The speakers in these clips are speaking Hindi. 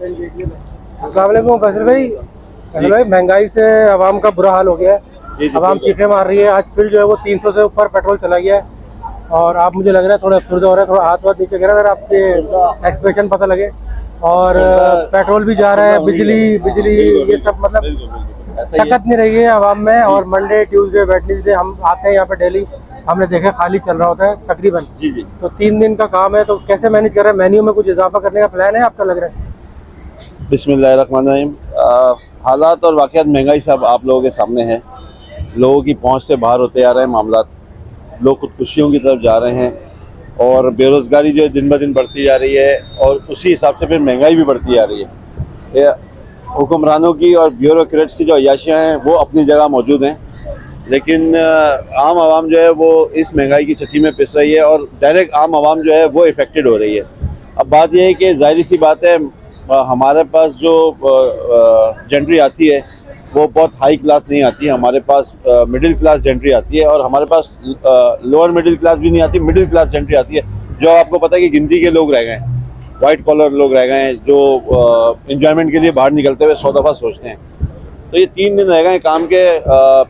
अस्सलाम वालेकुम फैसल भाई। महंगाई से आवाम का बुरा हाल हो गया है। आवाम चीखें मार रही है। आज फिर जो है वो 300 से ऊपर पेट्रोल चला गया है और आप मुझे लग रहा है थोड़ा अफसरदा हो रहा है, थोड़ा हाथ वाथ नीचे गिरा अगर आपके एक्सप्रेशन पता लगे। और पेट्रोल भी जा रहा है, बिजली बिजली ये सब मतलब सकत नहीं रही है आवाम में। और मंडे ट्यूसडे वेडनेसडे हम आते हैं यहाँ पे डेली, हमने देखा खाली चल रहा होता है तकरीबन। जी। तो 3 दिन का काम है, तो कैसे मैनेज कर रहे हैं? मेन्यू में कुछ इजाफा करने का प्लान है आपका, लग रहा है? बिस्मिल्लाहिर्रहमानिर्रहीम। हालात और वाक़यात महंगाई सब आप लोगों के सामने हैं। लोगों की पहुंच से बाहर होते आ रहे हैं मामलात। लोग खुदकुशियों की तरफ जा रहे हैं और बेरोज़गारी जो दिन ब दिन बढ़ती जा रही है और उसी हिसाब से फिर महंगाई भी बढ़ती जा रही है। ये हुक्मरानों की और ब्यूरोक्रेट्स की जो अय्याशियाँ हैं वो अपनी जगह मौजूद हैं, लेकिन आम आवाम जो है वो इस महंगाई की चक्की में पिस रही है और डायरेक्ट आम आवाम जो है वो इफ़ेक्टेड हो रही है। अब बात यह है कि ज़ाहिर सी बात है, हमारे पास जो जेंट्री आती है वो बहुत हाई क्लास नहीं आती है। हमारे पास मिडिल क्लास जेंट्री आती है और हमारे पास लोअर मिडिल क्लास भी नहीं आती, मिडिल क्लास जेंट्री आती है। जो आपको पता है कि गिनती के लोग रह गए हैं, वाइट कॉलर लोग रह गए हैं जो एंजॉयमेंट के लिए बाहर निकलते हुए 100 दफ़ा सोचते हैं। तो ये 3 दिन रह गए काम के।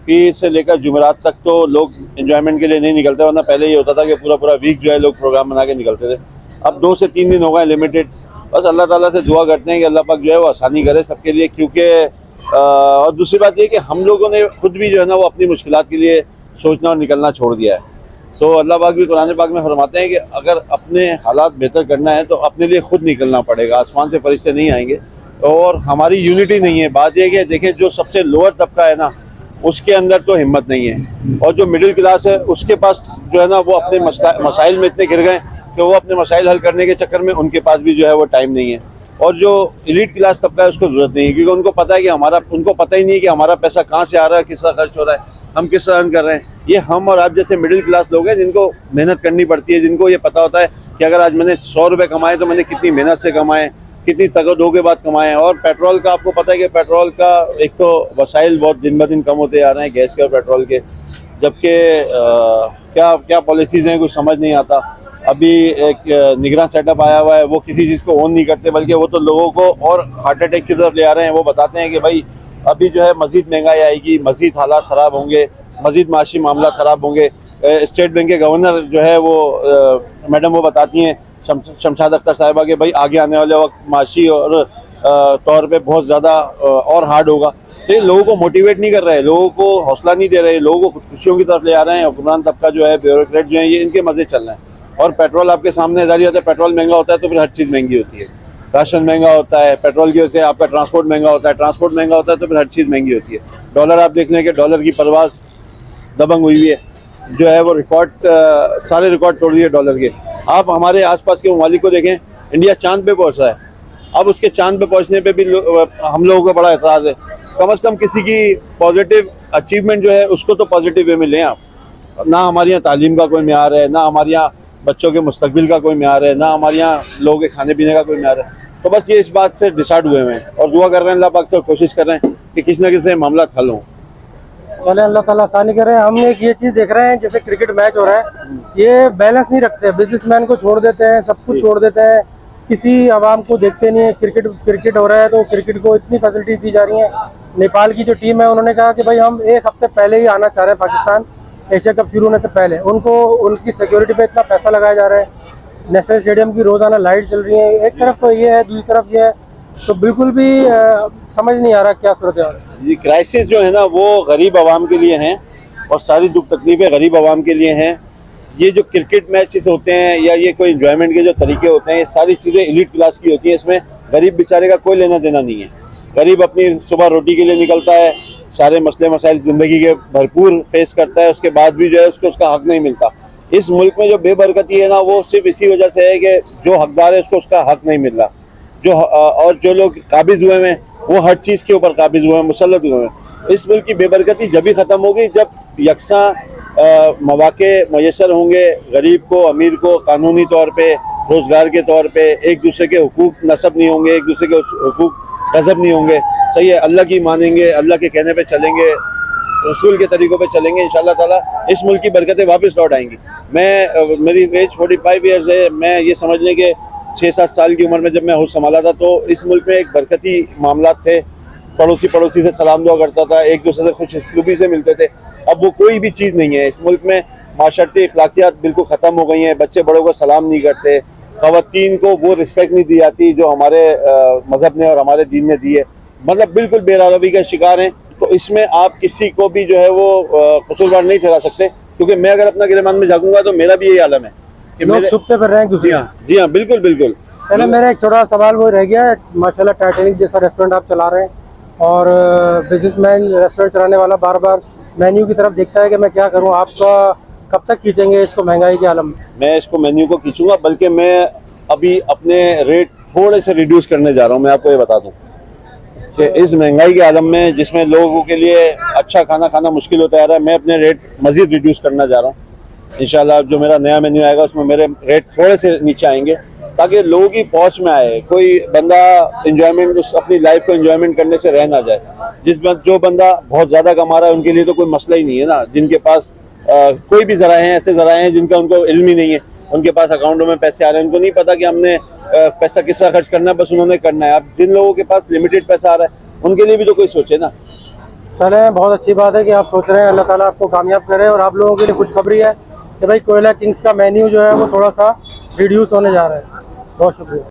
पीर से लेकर जुमेरात तक तो लोग एंजॉयमेंट के लिए नहीं निकलते, वरना पहले ये होता था कि पूरा पूरा वीक जो है लोग प्रोग्राम बना के निकलते थे। अब 2 से 3 दिन हो गए लिमिटेड। बस अल्लाह ताला से दुआ करते हैं कि अल्लाह पाक जो है वो आसानी करे सबके लिए, क्योंकि और दूसरी बात ये कि हम लोगों ने खुद भी जो है ना वो अपनी मुश्किलात के लिए सोचना और निकलना छोड़ दिया है। तो अल्लाह पाक भी कुरान पाक में फरमाते हैं कि अगर अपने हालात बेहतर करना है तो अपने लिए खुद निकलना पड़ेगा, आसमान से फरिश्ते नहीं आएंगे। और हमारी यूनिटी नहीं है। बात यह कि देखें, जो सबसे लोअर तबका है ना उसके अंदर तो हिम्मत नहीं है, और जो मिडिल क्लास है उसके पास जो है ना वो अपने मसाइल में इतने गिर गए कि वो अपने मसाइल हल करने के चक्कर में उनके पास भी जो है वो टाइम नहीं है। और जो एलीट क्लास तबका है उसको ज़रूरत नहीं है, क्योंकि उनको पता है कि उनको पता ही नहीं है कि हमारा पैसा कहाँ से आ रहा है, किस तरह खर्च हो रहा है, हम किस तरह अर्न कर रहे हैं। ये हम और आप जैसे मिडिल क्लास लोग हैं जिनको मेहनत करनी पड़ती है, जिनको ये पता होता है कि अगर आज मैंने 100 रुपये कमाए तो मैंने कितनी मेहनत से कमाए, कितनी तगड़ों के बाद कमाएं। और पेट्रोल का आपको पता है कि पेट्रोल का एक तो वसाइल बहुत दिन ब दिन कम होते आ रहे हैं, गैस के और पेट्रोल के, जबकि क्या क्या पॉलिसीज़ हैं कुछ समझ नहीं आता। अभी एक निगरान सेटअप आया हुआ है, वो किसी चीज़ को ओन नहीं करते, बल्कि वो तो लोगों को और हार्ट अटैक की तरफ ले आ रहे हैं। वो बताते हैं कि भाई अभी जो है मज़ीद महंगाई आएगी, मज़ीद हालात ख़राब होंगे, मज़ीद माशी मामला ख़राब होंगे। स्टेट बैंक के गवर्नर जो है वो मैडम वो बताती हैं, शमशाद अख्तर साहिबा, के भाई आगे आने वाले वक्त माशी और तौर पे बहुत ज़्यादा और हार्ड होगा। तो ये लोगों को मोटिवेट नहीं कर रहे, लोगों को हौसला नहीं दे रहे, लोगों को खुशियों की तरफ ले आ रहे हैं। हुक्मरान तबका जो है, ब्यूरोक्रेट जो है, ये इनके मज़े चल रहे हैं। और पेट्रोल आपके सामने जारी होता है, पेट्रोल महंगा होता है तो फिर हर चीज़ महंगी होती है। राशन महंगा होता है, पेट्रोल की वजह से आपका ट्रांसपोर्ट महंगा होता है, ट्रांसपोर्ट महंगा होता है तो फिर हर चीज़ महंगी होती है। डॉलर आप देख लें कि डॉलर की परवाज़ दबंग हुई है, जो है वो सारे रिकॉर्ड तोड़ दिए डॉलर के। आप हमारे आसपास के ममालिक को देखें, इंडिया चांद पे पहुंच रहा है। अब उसके चांद पे पहुंचने पे भी हम लोगों का बड़ा एतराज़ है। कम से कम किसी की पॉजिटिव अचीवमेंट जो है उसको तो पॉजिटिव वे में लें आप। ना हमारे यहाँ तालीम का कोई म्यार है, ना हमारे यहाँ बच्चों के मुस्तकबिल का कोई म्यार है, ना हमारे यहाँ लोगों के खाने पीने का कोई म्यार है। तो बस ये इस बात से डिसाइड हुए हैं और दुआ कर रहे हैं, अल्लाह पाक से कोशिश कर रहे हैं कि किसी न किसी मामला हल हों। चले, अल्लाह ताला आसानी करे। हम एक ये चीज़ देख रहे हैं, जैसे क्रिकेट मैच हो रहा है, ये बैलेंस नहीं रखते, बिजनेसमैन को छोड़ देते हैं, सब कुछ छोड़ देते हैं, किसी आवाम को देखते नहीं है। क्रिकेट हो रहा है तो क्रिकेट को इतनी फैसिलिटीज दी जा रही हैं। नेपाल की जो टीम है उन्होंने कहा कि भाई हम 1 हफ्ते पहले ही आना चाह रहे हैं पाकिस्तान, एशिया कप शुरू होने से पहले। उनको उनकी सिक्योरिटी पे इतना पैसा लगाया जा रहा है। नेशनल स्टेडियम की रोज़ाना लाइट चल रही है। एक तरफ तो ये है, दूसरी तरफ ये है, तो बिल्कुल भी समझ नहीं आ रहा क्या सूरत है। ये क्राइसिस जो है ना वो गरीब आवाम के लिए हैं और सारी दुख तकलीफ़ें गरीब आवाम के लिए हैं। ये जो क्रिकेट मैचेस होते हैं या ये कोई एंजॉयमेंट के जो तरीके होते हैं, ये सारी चीज़ें एलीट क्लास की होती हैं। इसमें गरीब बेचारे का कोई लेना देना नहीं है। गरीब अपनी सुबह रोटी के लिए निकलता है, सारे मसले मसाइल ज़िंदगी के भरपूर फेस करता है, उसके बाद भी जो है उसको उसका हक़ नहीं मिलता। इस मुल्क में जो बेबरकती है ना वो सिर्फ इसी वजह से है कि जो हकदार है उसको उसका हक़ नहीं मिल रहा। और जो लोग काबिज़ हुए हैं वो हर चीज़ के ऊपर काबिज़ हुए हैं, मुसल्लत हुए हैं। इस मुल्क की बेबरकती जब भी ख़त्म होगी जब यकसा मौक़े मैसर होंगे गरीब को, अमीर को, कानूनी तौर पे, रोज़गार के तौर पे। एक दूसरे के हुकूक नस्ब नहीं होंगे, एक दूसरे के हुकूक गज़ब नहीं होंगे। सही है, अल्लाह की मानेंगे, अल्लाह के कहने पे चलेंगे, रसूल के तरीक़ों पे चलेंगे, इंशाअल्लाह ताला इस मुल्क की बरकतें वापस लौट आएंगी। मेरी एज 45 ईयर्स है। मैं ये समझ लें कि 6-7 साल की उम्र में जब मैं होश संभाला था तो इस मुल्क में एक बरकती मामला थे। पड़ोसी पड़ोसी से सलाम दुआ करता था, एक दूसरे से खुश इसलूबी से मिलते थे। अब वो कोई भी चीज़ नहीं है इस मुल्क में। माशरती अखलाकियात बिल्कुल ख़त्म हो गई हैं। बच्चे बड़ों को सलाम नहीं करते, ख़वातीन को वो रिस्पेक्ट नहीं दी जाती जो हमारे मज़हब ने और हमारे दीन ने दी है। मतलब बिल्कुल बेरारवी का शिकार हैं। तो इसमें आप किसी को भी जो है वो कसूरवार नहीं ठहरा सकते, क्योंकि मैं अगर अपना गिरमान में झाँकूंगा तो मेरा भी यही आलम है कि लोग चुपते फिर रहे हैं दूसरे। जी हाँ, बिल्कुल बिल्कुल। चलो, मेरा एक छोटा सवाल वो रह गया है। माशाल्लाह टाइटैनिक जैसा रेस्टोरेंट आप चला रहे हैं और बिजनेसमैन रेस्टोरेंट चलाने वाला बार बार मेन्यू की तरफ देखता है कि मैं क्या करूं। आपका कब तक खींचेंगे इसको महंगाई के आलम में? मैं इसको मेन्यू को खींचूंगा, बल्कि मैं अभी अपने रेट थोड़े से रिड्यूस करने जा रहा हूं। मैं आपको ये बता दूं कि इस महंगाई के आलम में जिसमें लोगों के लिए अच्छा खाना खाना मुश्किल होता जा रहा है, मैं अपने रेट मज़ीद रिड्यूस करना जा रहा हूँ। इंशाल्लाह जो मेरा नया मेन्यू आएगा उसमें मेरे रेट थोड़े से नीचे आएंगे, ताकि लोगों की पहुंच में आए। कोई बंदा इंजॉयमेंट अपनी लाइफ को इंजॉयमेंट करने से रह ना जाए। जो बंदा बहुत ज़्यादा कमा रहा है उनके लिए तो कोई मसला ही नहीं है ना। जिनके पास कोई भी ज़राए हैं, ऐसे ज़राए हैं जिनका उनको इल्म ही नहीं है, उनके पास अकाउंटों में पैसे आ रहे हैं, उनको नहीं पता कि हमने पैसा किस तरह खर्च करना है, बस उन्होंने करना है। अब जिन लोगों के पास लिमिटेड पैसा आ रहा है उनके लिए भी तो कोई सोचे ना। चलें, बहुत अच्छी बात है कि आप सोच रहे हैं। अल्लाह ताला आपको कामयाब करे। और आप लोगों के लिए खुशखबरी है कि भाई कोयला किंग्स का मेन्यू जो है वो थोड़ा सा रिड्यूस होने जा रहा है। बहुत शुक्रिया।